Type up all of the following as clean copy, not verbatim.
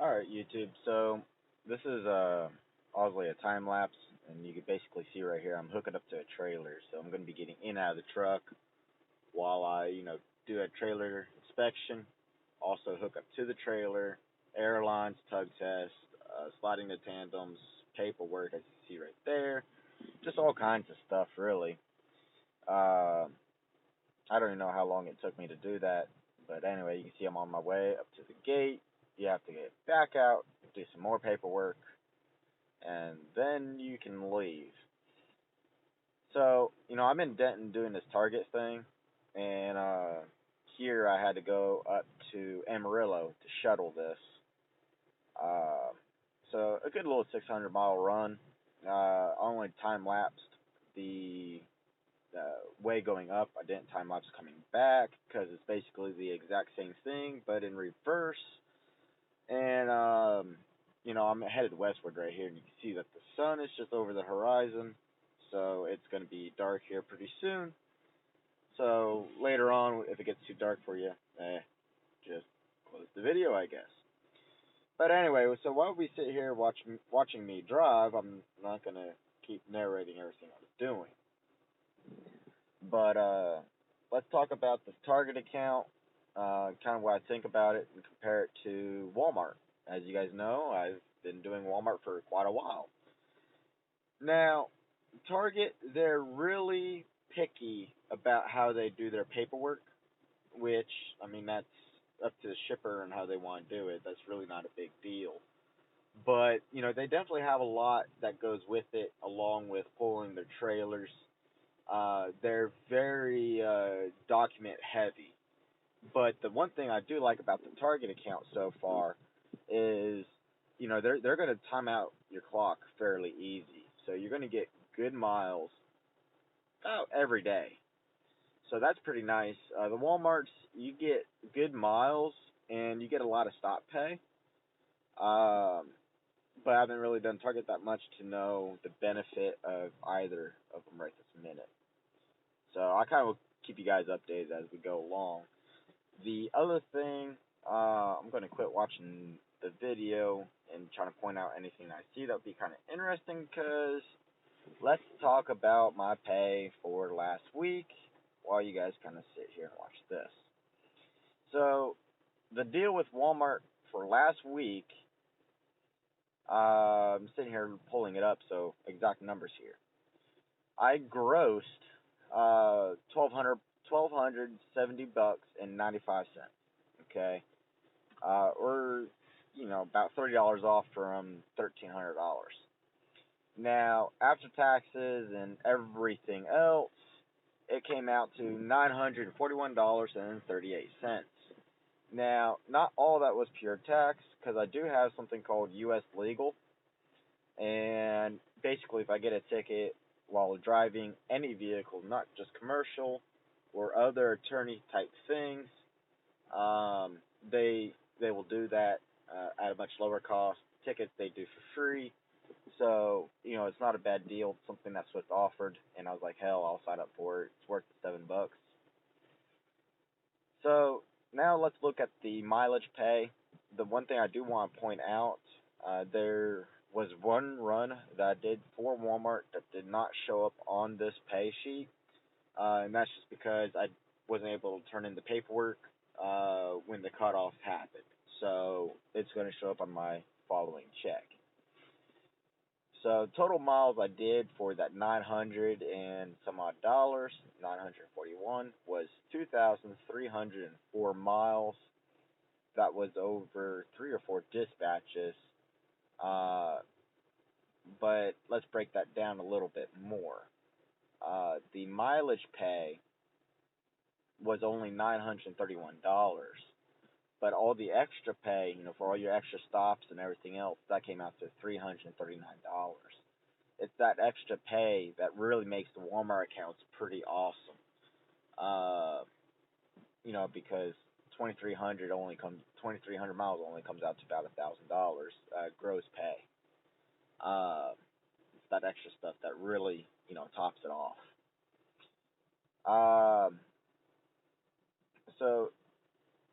Alright, YouTube. So, this is obviously a time lapse, and you can basically see right here I'm hooking up to a trailer. So, I'm going to be getting in and out of the truck while I do a trailer inspection. Also, hook up to the trailer, airlines, tug test, sliding the tandems, paperwork, as you see right there. Just all kinds of stuff, really. Uh, I don't even know how long it took me to do that. But anyway, you can see I'm on my way up to the gate. You have to get back out, do some more paperwork, and then you can leave. So, I'm in Denton doing this Target thing, and here I had to go up to Amarillo to shuttle this. Uh, so a good little 600-mile run. Only time lapsed the way going up. I didn't time lapse coming back because it's basically the exact same thing, but in reverse. And I'm headed westward right here, and you can see that the sun is just over the horizon, so it's going to be dark here pretty soon. So later on, if it gets too dark for you, just close the video, I guess. But anyway, so while we sit here watching me drive, I'm not going to keep narrating everything I was doing. But let's talk about this Target account, kind of what I think about it, and compare it to Walmart. As you guys know, I've been doing Walmart for quite a while. Now, Target, they're really picky about how they do their paperwork, which, that's up to the shipper and how they want to do it. That's really not a big deal. But, they definitely have a lot that goes with it, along with pulling their trailers. They're very document heavy. But the one thing I do like about the Target account so far is, they're going to time out your clock fairly easy. So you're going to get good miles about every day. So that's pretty nice. The Walmarts, you get good miles and you get a lot of stop pay. But I haven't really done Target that much to know the benefit of either of them right this minute. So I kind of will keep you guys updated as we go along. The other thing, I'm going to quit watching the video and trying to point out anything I see that would be kind of interesting, because let's talk about my pay for last week while you guys kind of sit here and watch this. So, the deal with Walmart for last week, I'm sitting here pulling it up, so exact numbers here. I grossed $1,270.95. Okay, or about $30 off from $1,300. Now, after taxes and everything else, it came out to $941.38. Now, not all that was pure tax, because I do have something called U.S. Legal, and basically if I get a ticket while driving any vehicle, not just commercial or other attorney type things, they will do that at a much lower cost. Tickets they do for free. So, it's not a bad deal. It's something that Swift offered, and I was like, hell, I'll sign up for it. It's worth the $7. So, now let's look at the mileage pay. The one thing I do want to point out, there was one run that I did for Walmart that did not show up on this pay sheet, and that's just because I wasn't able to turn in the paperwork when the cutoff happened. So, it's going to show up on my following check. So total miles I did for that 900 and some odd dollars, 941, was 2,304 miles. That was over 3 or 4 dispatches. But let's break that down a little bit more. The mileage pay was only $931. But all the extra pay, for all your extra stops and everything else, that came out to $339. It's that extra pay that really makes the Walmart accounts pretty awesome. Because 2,300 miles only comes out to about $1,000 gross pay. It's that extra stuff that really, tops it off. So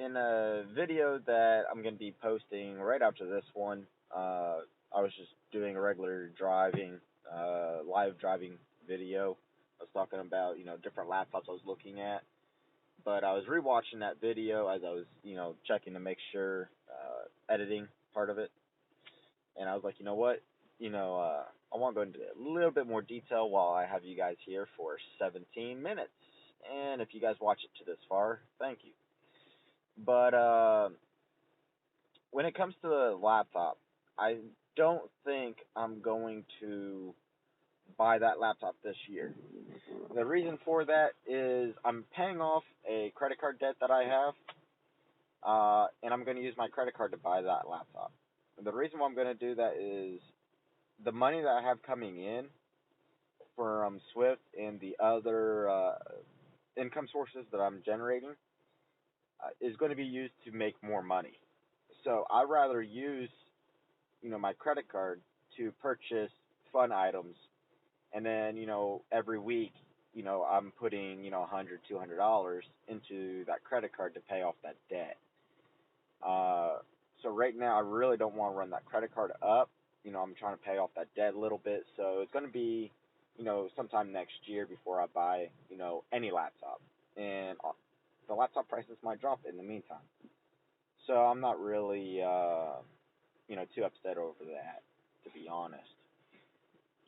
in a video that I'm gonna be posting right after this one, I was just doing a regular driving, live driving video. I was talking about different laptops I was looking at, but I was rewatching that video as I was checking to make sure editing part of it, and I was like, you know what, I want to go into a little bit more detail while I have you guys here for 17 minutes. And if you guys watch it to this far, thank you. But when it comes to the laptop, I don't think I'm going to buy that laptop this year. The reason for that is I'm paying off a credit card debt that I have, and I'm going to use my credit card to buy that laptop. The reason why I'm going to do that is the money that I have coming in from Swift and the other income sources that I'm generating is going to be used to make more money. So I'd rather use, my credit card to purchase fun items, and then, every week, I'm putting, $100, $200 into that credit card to pay off that debt. So right now, I really don't want to run that credit card up. I'm trying to pay off that debt a little bit, so it's going to be, sometime next year before I buy, any laptop. And the laptop prices might drop in the meantime. So I'm not really, too upset over that, to be honest.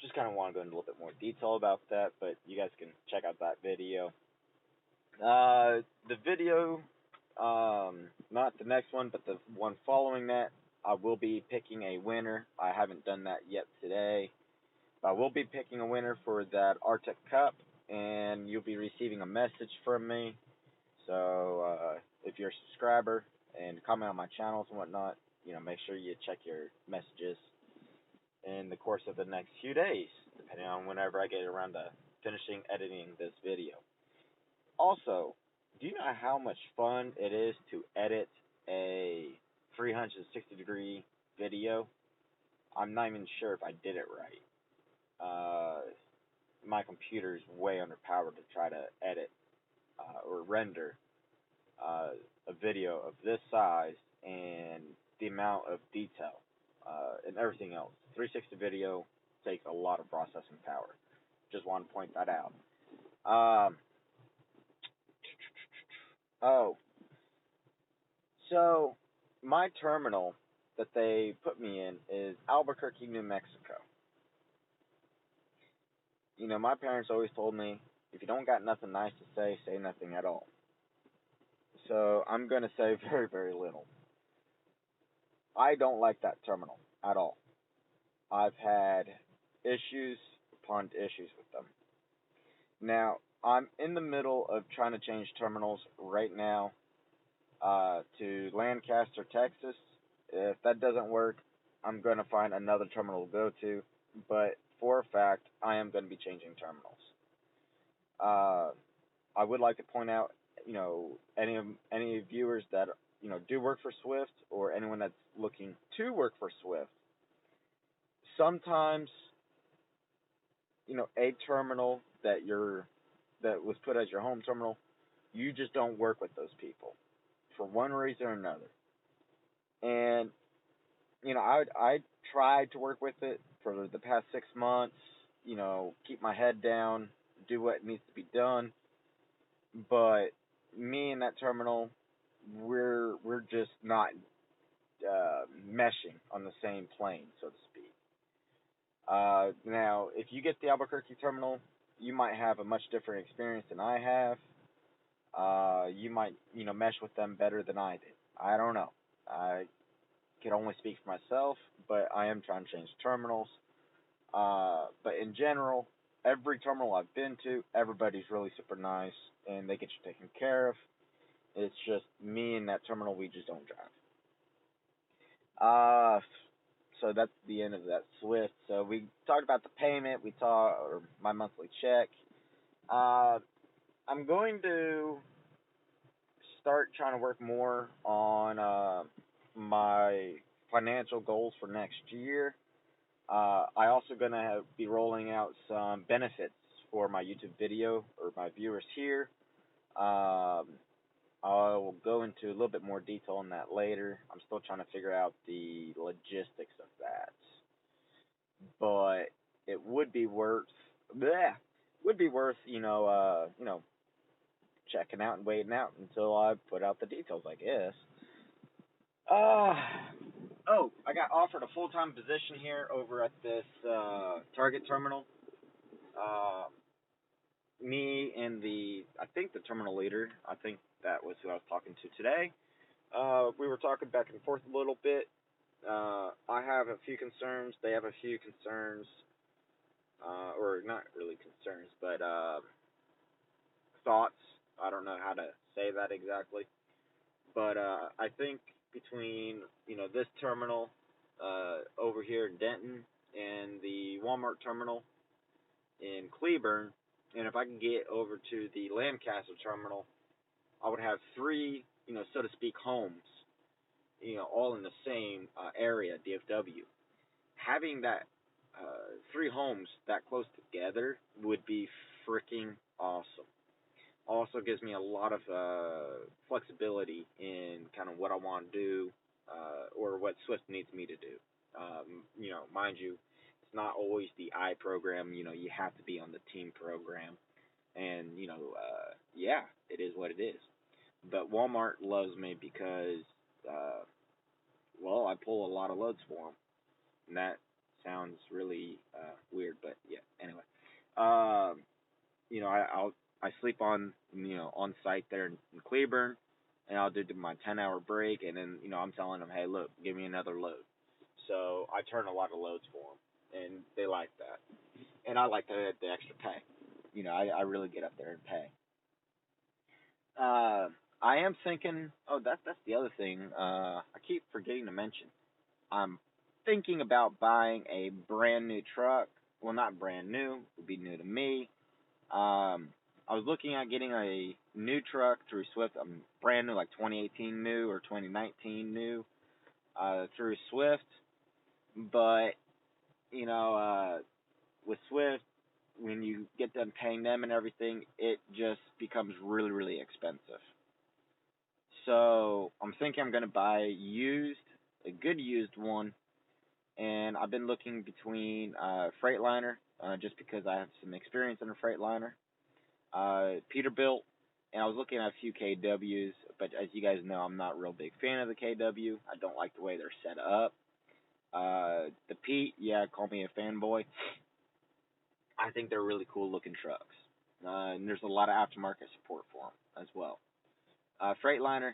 Just kind of want to go into a little bit more detail about that, but you guys can check out that video. The video, not the next one, but the one following that, I will be picking a winner. I haven't done that yet today. I will be picking a winner for that Arctic Cup, and you'll be receiving a message from me. So if you're a subscriber and comment on my channels and whatnot, make sure you check your messages in the course of the next few days, depending on whenever I get around to finishing editing this video. Also, do you know how much fun it is to edit a 360-degree video? I'm not even sure if I did it right. My computer is way underpowered to try to edit or render a video of this size and the amount of detail and everything else. 360 video takes a lot of processing power. Just want to point that out. So my terminal that they put me in is Albuquerque, New Mexico. My parents always told me, if you don't got nothing nice to say nothing at all. So I'm going to say very, very little. I don't like that terminal at all. I've had issues upon issues with them. Now, I'm in the middle of trying to change terminals right now to Lancaster, Texas. If that doesn't work, I'm going to find another terminal to go to. But for a fact, I am going to be changing terminals. I would like to point out, any viewers that do work for Swift, or anyone that's looking to work for Swift. Sometimes, a terminal that was put as your home terminal, you just don't work with those people for one reason or another. And I tried to work with it for the past 6 months. Keep my head down, do what needs to be done. But me and that terminal, we're just not meshing on the same plane, so to speak. Now, if you get the Albuquerque terminal, you might have a much different experience than I have. You might, mesh with them better than I did. I don't know. I can only speak for myself, but I am trying to change terminals. But in general, every terminal I've been to, everybody's really super nice, and they get you taken care of. It's just me and that terminal, we just don't drive. So that's the end of that Swift. So we talked about the payment. Or my monthly check. I'm going to start trying to work more on my financial goals for next year. I also gonna be rolling out some benefits for my YouTube video or my viewers here. I'll go into a little bit more detail on that later. I'm still trying to figure out the logistics of that, but it would be worth, bleh, would be worth, checking out and waiting out until I put out the details, I guess. Uh, I got offered a full-time position here over at this Target terminal. Uh, Me and I think the terminal leader, I think that was who I was talking to today. We were talking back and forth a little bit. I have a few concerns. They have a few concerns, or not really concerns, but thoughts. I don't know how to say that exactly, but I think between this terminal over here in Denton and the Walmart terminal in Cleburne, and if I can get over to the Lancaster terminal, I would have three, so to speak, homes, all in the same area, DFW. Having that three homes that close together would be freaking awesome. Also gives me a lot of flexibility in kind of what I want to do, or what Swift needs me to do. Mind you, it's not always the I program. You have to be on the team program, and yeah, it is what it is. But Walmart loves me because, I pull a lot of loads for them, and that sounds really weird, but yeah. Anyway, um, I sleep on site there in Cleburne, and I'll do my 10-hour break, and then I'm telling them, hey, look, give me another load. So I turn a lot of loads for them, and they like that, and I like the extra pay. I really get up there and pay. Uh, I am thinking. Oh, that's the other thing. I keep forgetting to mention. I'm thinking about buying a brand new truck. Well, not brand new. It would be new to me. I was looking at getting a new truck through Swift. Brand new, like 2018 new or 2019 new, through Swift. But with Swift, when you get them paying them and everything, it just becomes really, really expensive. So I'm thinking I'm gonna buy a good used one, and I've been looking between Freightliner, just because I have some experience in a Freightliner, Peterbilt, and I was looking at a few KWs, but as you guys know, I'm not a real big fan of the KW. I don't like the way they're set up. The Pete, yeah, call me a fanboy. I think they're really cool looking trucks, and there's a lot of aftermarket support for them as well. Freightliner,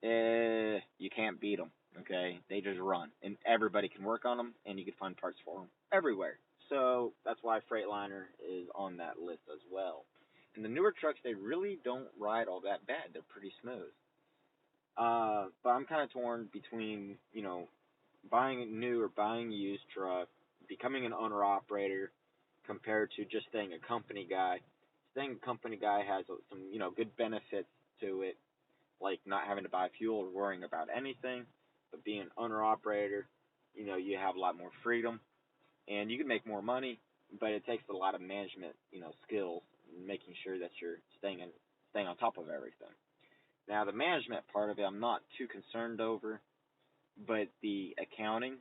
you can't beat them. Okay, they just run, and everybody can work on them, and you can find parts for them everywhere. So that's why Freightliner is on that list as well. And the newer trucks, they really don't ride all that bad. They're pretty smooth. But I'm kind of torn between, buying a new or buying a used truck, becoming an owner operator, compared to just staying a company guy. Staying a company guy has some, good benefits to it, like not having to buy fuel or worrying about anything. But being an owner operator, you have a lot more freedom, and you can make more money, but it takes a lot of management, skills, making sure that you're staying on top of everything. Now the management part of it, I'm not too concerned over, but the accounting.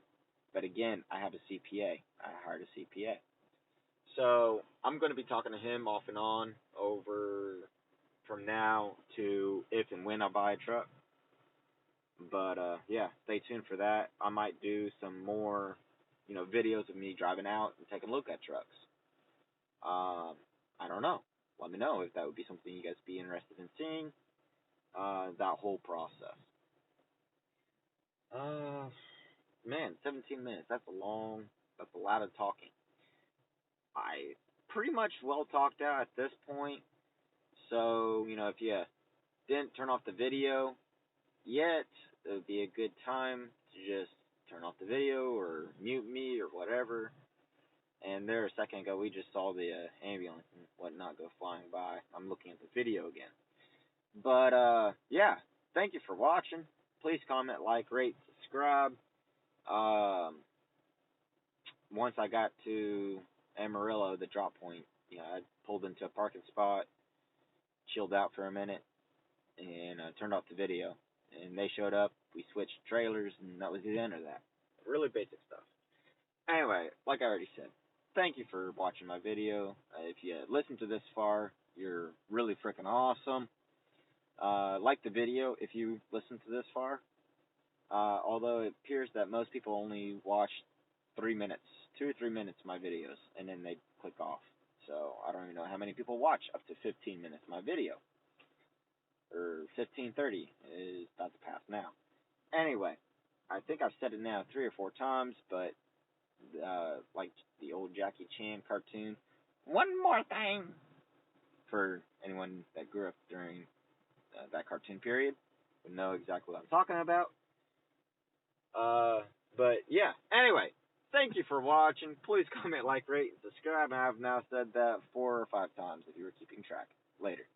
But again, I have a CPA. I hired a CPA, so I'm going to be talking to him off and on over from now to if and when I buy a truck. But yeah, stay tuned for that. I might do some more, videos of me driving out and taking a look at trucks. I don't know. Let me know if that would be something you guys be interested in seeing. That whole process. Uh, Man, 17 minutes. That's a long. That's a lot of talking. I pretty much well talked out at this point. So if you didn't turn off the video yet, it would be a good time to just turn off the video or mute me or whatever. And there a second ago, we just saw the ambulance and whatnot go flying by. I'm looking at the video again. But yeah, thank you for watching. Please comment, like, rate, subscribe. Once I got to Amarillo, the drop point, I pulled into a parking spot, chilled out for a minute, and turned off the video. And they showed up, we switched trailers, and that was the end of that. Really basic stuff. Anyway, like I already said, thank you for watching my video. If you listened to this far, you're really freaking awesome. Like the video if you listened to this far. Although it appears that most people only watch 3 minutes, 2 or 3 minutes of my videos, and then they click off. So I don't even know how many people watch up to 15 minutes of my video. Or 15:30 is about to pass now. Anyway, I think I've said it now 3 or 4 times, but like the old Jackie Chan cartoon, one more thing, for anyone that grew up during that cartoon period would know exactly what I'm talking about. But yeah, anyway, thank you for watching. Please comment, like, rate, and subscribe. And I've now said that 4 or 5 times if you were keeping track. Later.